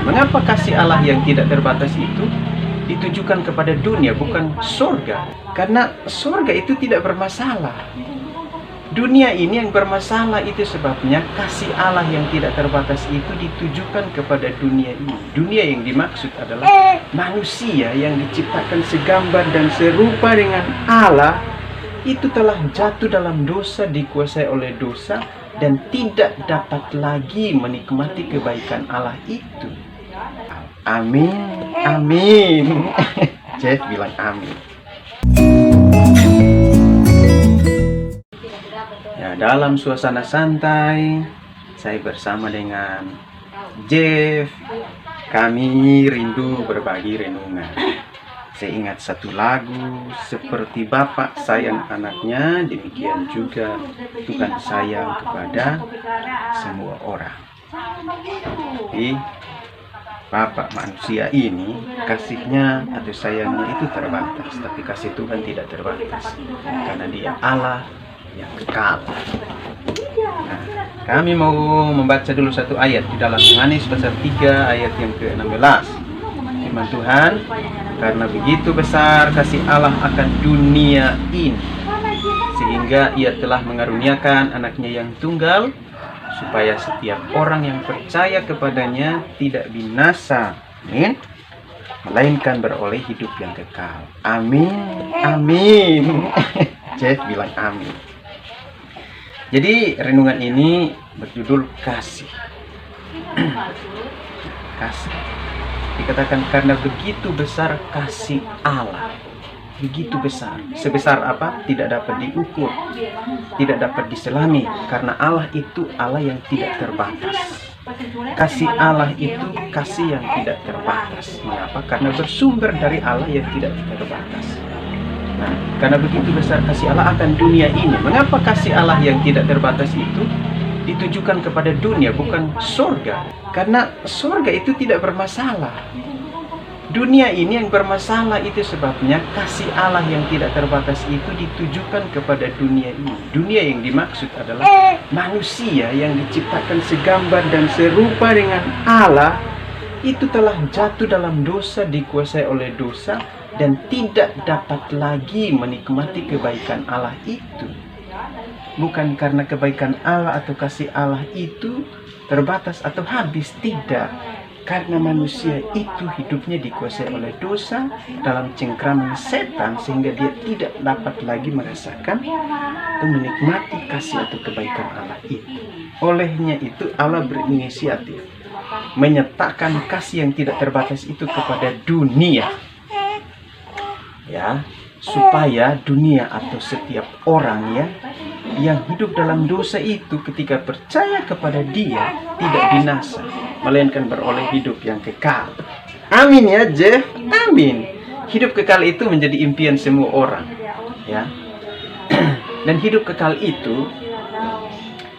Mengapa kasih Allah yang tidak terbatas itu ditujukan kepada dunia, bukan surga? Karena surga itu tidak bermasalah. Dunia ini yang bermasalah, itu sebabnya kasih Allah yang tidak terbatas itu ditujukan kepada dunia ini. Dunia yang dimaksud adalah manusia yang diciptakan segambar dan serupa dengan Allah, itu telah jatuh dalam dosa, dikuasai oleh dosa, dan tidak dapat lagi menikmati kebaikan Allah itu. Amin, amin. Jeff bilang amin. Ya, dalam suasana santai, saya bersama dengan Jeff. Kami rindu berbagi renungan. Saya ingat satu lagu, seperti Bapak sayang anaknya, demikian juga Tuhan sayang kepada semua orang. Jadi Bapak manusia ini kasihnya atau sayangnya itu terbatas, tapi kasih Tuhan tidak terbatas, karena Dia Allah yang kekal. Nah, kami mau membaca dulu satu ayat di dalam Yohanes pasal 3 ayat yang ke-16. Firman Tuhan, karena begitu besar kasih Allah akan dunia ini, sehingga Ia telah mengaruniakan anaknya yang tunggal, supaya setiap orang yang percaya kepadanya tidak binasa, amin, melainkan beroleh hidup yang kekal. Amin, amin. Jeff bilang amin. Jadi renungan ini berjudul kasih. Kasih. Dikatakan karena begitu besar kasih Allah. Begitu besar. Sebesar apa? Tidak dapat diukur, tidak dapat diselami, karena Allah itu Allah yang tidak terbatas. Kasih Allah itu kasih yang tidak terbatas. Mengapa? Karena bersumber dari Allah yang tidak terbatas. Nah, karena begitu besar kasih Allah akan dunia ini. Mengapa kasih Allah yang tidak terbatas itu ditujukan kepada dunia, bukan surga? Karena surga itu tidak bermasalah. Dunia ini yang bermasalah, itu sebabnya kasih Allah yang tidak terbatas itu ditujukan kepada dunia ini. Dunia yang dimaksud adalah manusia yang diciptakan segambar dan serupa dengan Allah, itu telah jatuh dalam dosa, dikuasai oleh dosa, dan tidak dapat lagi menikmati kebaikan Allah itu. Bukan karena kebaikan Allah atau kasih Allah itu terbatas atau habis, tidak. Karena manusia itu hidupnya dikuasai oleh dosa, dalam cengkraman setan, sehingga dia tidak dapat lagi merasakan atau menikmati kasih atau kebaikan Allah itu. Olehnya itu Allah berinisiatif menyatakan kasih yang tidak terbatas itu kepada dunia, ya, supaya dunia atau setiap orang ya yang hidup dalam dosa itu, ketika percaya kepada Dia, tidak binasa, melainkan beroleh hidup yang kekal. Amin ya Jeff, amin. Hidup kekal itu menjadi impian semua orang, ya. Dan hidup kekal itu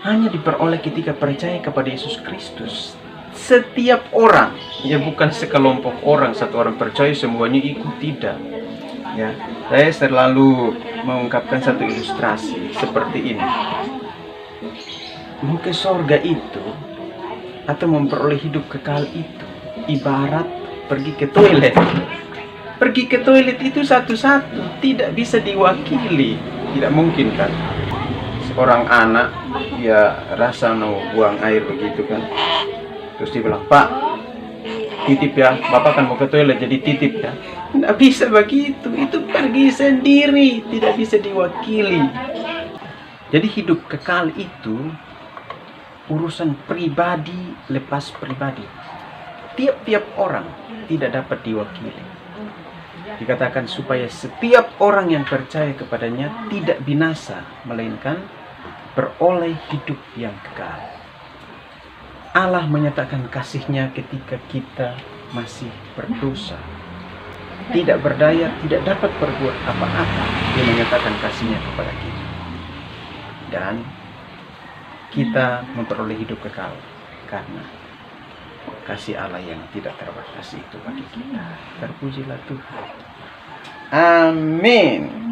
hanya diperoleh ketika percaya kepada Yesus Kristus. Setiap orang, ya, bukan sekelompok orang, satu orang percaya semuanya ikut, tidak. Ya, saya selalu mengungkapkan satu ilustrasi seperti ini. Mau ke surga itu atau memperoleh hidup kekal itu ibarat pergi ke toilet. Pergi ke toilet itu satu-satu, tidak bisa diwakili, tidak mungkin kan. Seorang anak ya rasa mau buang air begitu kan, terus dia bilang, "Pak, titip ya, Bapak kan mau ke toilet jadi titip ya." Tidak bisa begitu, itu pergi sendiri, tidak bisa diwakili. Jadi hidup kekal itu urusan pribadi lepas pribadi. Tiap-tiap orang tidak dapat diwakili. Dikatakan supaya setiap orang yang percaya kepadanya tidak binasa, melainkan beroleh hidup yang kekal. Allah menyatakan kasih-Nya ketika kita masih berdosa, tidak berdaya, tidak dapat berbuat apa-apa. Dia menyatakan kasih-Nya kepada kita, dan kita memperoleh hidup kekal karena kasih Allah yang tidak terbatas itu bagi kita. Terpujilah Tuhan. Amin.